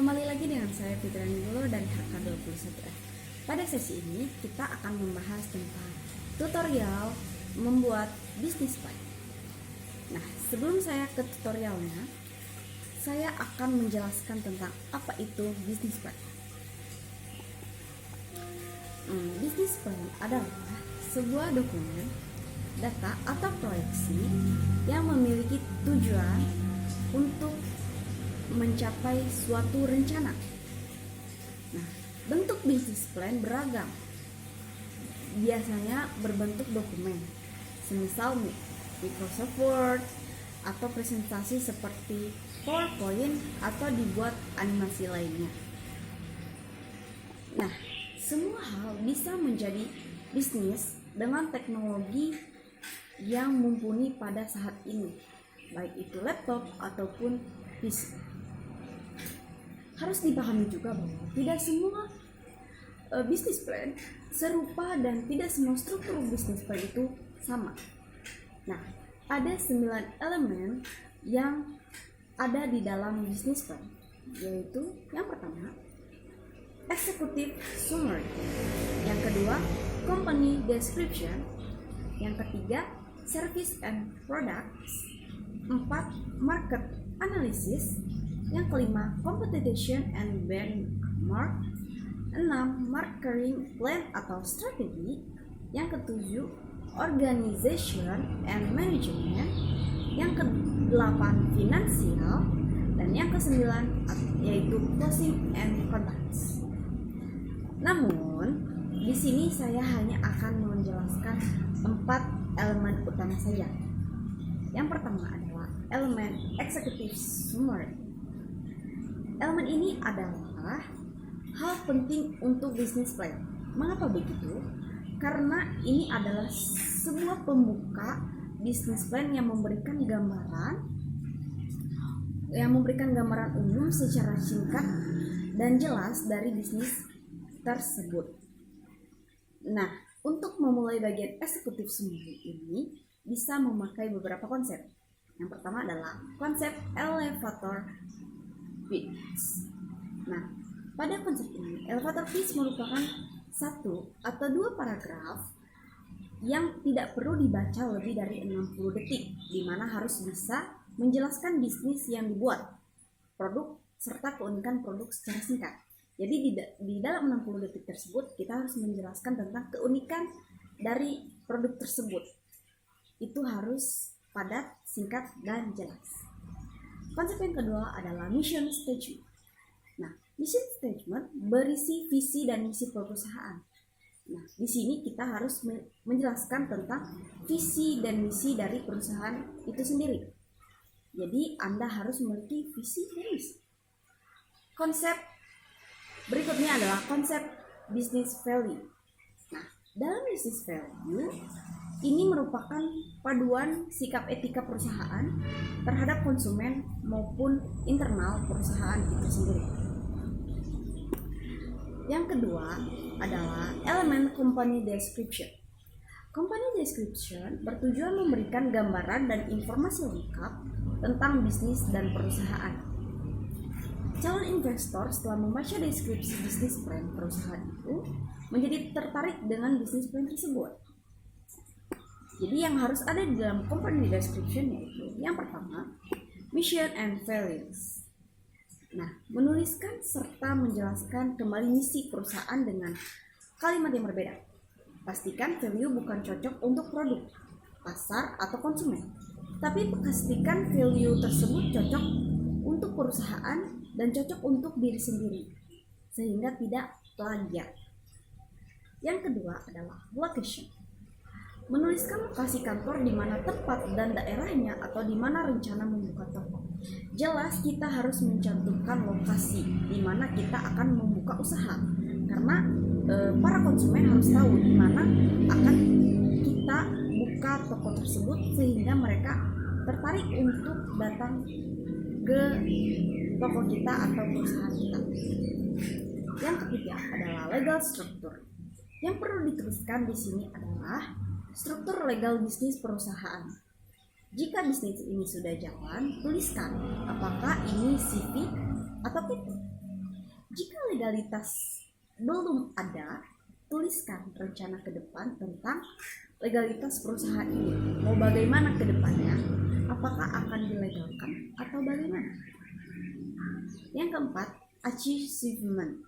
Kembali lagi dengan saya Fitri Anggolo dari HK21F. Pada sesi ini kita akan membahas tentang tutorial membuat bisnis plan. Nah, sebelum saya ke tutorialnya, saya akan menjelaskan tentang apa itu bisnis plan. Bisnis plan adalah sebuah dokumen, data atau proyeksi yang memiliki tujuan untuk mencapai suatu rencana. Nah, bentuk bisnis plan beragam. Biasanya berbentuk dokumen, semisal Microsoft Word atau presentasi seperti PowerPoint atau dibuat animasi lainnya. Nah, semua hal bisa menjadi bisnis dengan teknologi yang mumpuni pada saat ini, baik itu laptop ataupun PC. Harus dipahami juga bahwa tidak semua bisnis plan serupa dan tidak semua struktur bisnis plan itu sama. Nah, ada 9 elemen yang ada di dalam bisnis plan, yaitu yang pertama, executive summary, yang kedua, company description, yang ketiga, service and products, 4, market analysis, yang kelima, competition and benchmark, 6, marketing plan atau strategi, yang ketujuh, organization and management, yang ke-8, finansial, dan yang ke-9 yaitu closing and contacts. Namun, di sini saya hanya akan menjelaskan 4 elemen utama saja. Yang pertama adalah elemen executive summary. Elemen ini adalah hal penting untuk bisnis plan. Mengapa begitu? Karena ini adalah sebuah pembuka bisnis plan yang memberikan gambaran umum secara singkat dan jelas dari bisnis tersebut. Nah, untuk memulai bagian eksekutif summary ini bisa memakai beberapa konsep. Yang pertama adalah konsep elevator pitch. Nah, pada konsep ini, elevator pitch merupakan 1 atau 2 paragraf yang tidak perlu dibaca lebih dari 60 detik, di mana harus bisa menjelaskan bisnis yang dibuat, produk, serta keunikan produk secara singkat. Jadi di dalam 60 detik tersebut, kita harus menjelaskan tentang keunikan dari produk tersebut. Itu harus padat, singkat, dan jelas. Konsep yang kedua adalah mission statement. Nah, mission statement berisi visi dan misi perusahaan. Nah, di sini kita harus menjelaskan tentang visi dan misi dari perusahaan itu sendiri. Jadi, Anda harus memiliki visi dan misi. Konsep berikutnya adalah konsep business value. Nah, dalam business value ini merupakan paduan sikap etika perusahaan terhadap konsumen maupun internal perusahaan itu sendiri. Yang kedua adalah elemen company description. Company description bertujuan memberikan gambaran dan informasi lengkap tentang bisnis dan perusahaan. Calon investor setelah membaca deskripsi bisnis plan perusahaan itu menjadi tertarik dengan bisnis plan tersebut. Jadi yang harus ada di dalam company description yaitu yang pertama, mission and values. Nah, menuliskan serta menjelaskan kembali misi perusahaan dengan kalimat yang berbeda. Pastikan value bukan cocok untuk produk, pasar, atau konsumen. Tapi pastikan value tersebut cocok untuk perusahaan dan cocok untuk diri sendiri, sehingga tidak plagiat. Yang kedua adalah location. Menuliskan lokasi kantor di mana tempat dan daerahnya atau di mana rencana membuka toko. Jelas kita harus mencantumkan lokasi di mana kita akan membuka usaha. Karena para konsumen harus tahu di mana akan kita buka toko tersebut sehingga mereka tertarik untuk datang ke toko kita atau perusahaan kita. Yang ketiga adalah legal structure. Yang perlu dituliskan di sini adalah struktur legal bisnis perusahaan. Jika bisnis ini sudah jalan, tuliskan apakah ini CV atau PT. legalitas belum ada, tuliskan rencana ke depan tentang legalitas perusahaan ini. Mau bagaimana ke depannya? Apakah akan dilegalkan atau bagaimana? Yang keempat, achievement.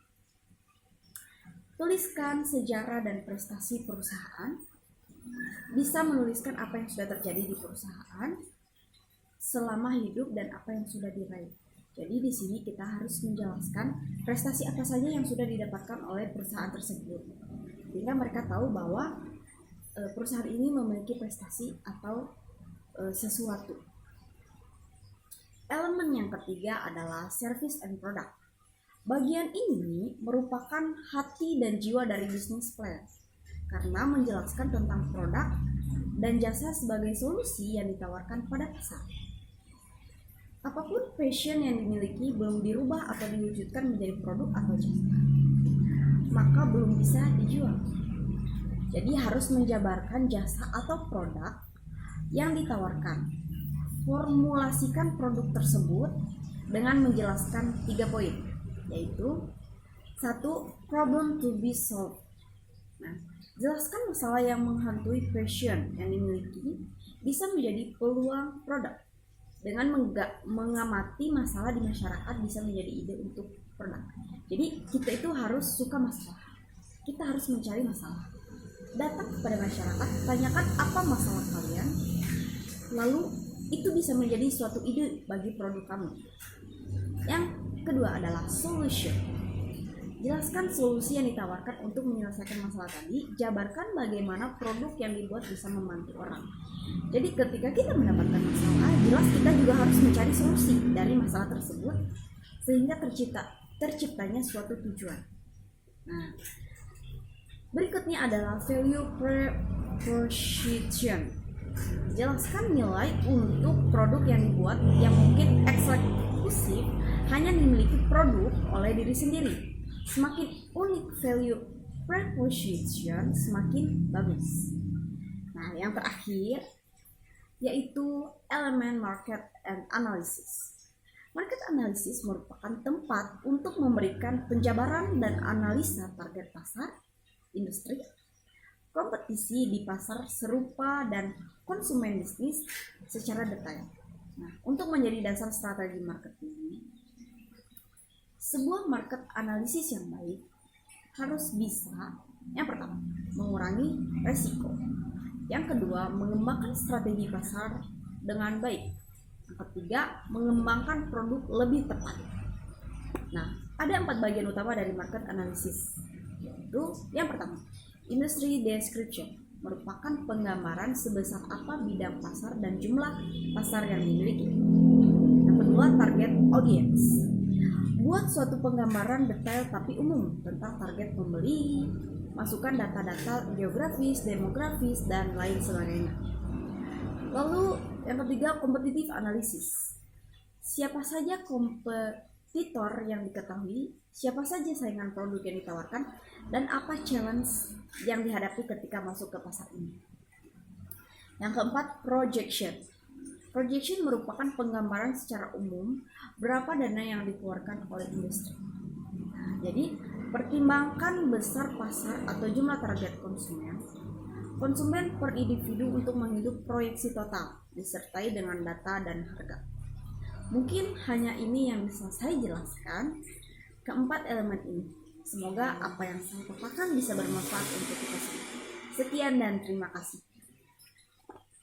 Tuliskan sejarah dan prestasi perusahaan. Bisa menuliskan apa yang sudah terjadi di perusahaan selama hidup dan apa yang sudah diraih. Jadi di sini kita harus menjelaskan prestasi apa saja yang sudah didapatkan oleh perusahaan tersebut, sehingga mereka tahu bahwa perusahaan ini memiliki prestasi atau sesuatu. Elemen yang ketiga adalah service and product. Bagian ini merupakan hati dan jiwa dari bisnis plan karena menjelaskan tentang produk dan jasa sebagai solusi yang ditawarkan pada pasar. Apapun passion yang dimiliki belum dirubah atau diwujudkan menjadi produk atau jasa, maka belum bisa dijual. Jadi harus menjabarkan jasa atau produk yang ditawarkan. Formulasikan produk tersebut dengan menjelaskan 3 poin, yaitu 1. Problem to be solved. Nah, jelaskan masalah yang menghantui passion yang dimiliki bisa menjadi peluang produk. Dengan mengamati masalah di masyarakat bisa menjadi ide untuk produk. Jadi kita itu harus suka masalah. Kita harus mencari masalah. Datang kepada masyarakat, tanyakan apa masalah kalian, lalu itu bisa menjadi suatu ide bagi produk kamu. Yang kedua adalah solution. Jelaskan solusi yang ditawarkan untuk menyelesaikan masalah tadi. Jabarkan bagaimana produk yang dibuat bisa membantu orang. Jadi ketika kita mendapatkan masalah, jelas kita juga harus mencari solusi dari masalah tersebut sehingga terciptanya suatu tujuan. Nah, berikutnya adalah value proposition. Jelaskan nilai untuk produk yang dibuat yang mungkin eksklusif hanya dimiliki produk oleh diri sendiri. Semakin unik value proposition, semakin bagus. Nah, yang terakhir yaitu elemen market and analysis. Market analysis merupakan tempat untuk memberikan penjabaran dan analisa target pasar, industri, kompetisi di pasar serupa dan konsumen bisnis secara detail. Nah, untuk menjadi dasar strategi marketing, sebuah market analisis yang baik harus bisa, yang pertama, mengurangi resiko. Yang kedua, mengembangkan strategi pasar dengan baik. Yang ketiga, mengembangkan produk lebih tepat. Nah, ada 4 bagian utama dari market analysis, yaitu yang pertama, industry description, merupakan penggambaran sebesar apa bidang pasar dan jumlah pasar yang dimiliki. Yang kedua, target audience. Buat suatu penggambaran detail tapi umum tentang target pembeli, masukkan data-data geografis, demografis, dan lain sebagainya. Lalu yang ketiga, competitive analysis. Siapa saja kompetitor yang diketahui, siapa saja saingan produk yang ditawarkan, dan apa challenge yang dihadapi ketika masuk ke pasar ini. Yang keempat, projection. Projection merupakan penggambaran secara umum berapa dana yang dikeluarkan oleh industri. Nah, jadi pertimbangkan besar pasar atau jumlah target konsumen per individu untuk menghidup proyeksi total disertai dengan data dan harga. Mungkin hanya ini yang bisa saya jelaskan, keempat elemen ini. Semoga apa yang saya katakan bisa bermanfaat untuk kita semua. Sekian dan terima kasih.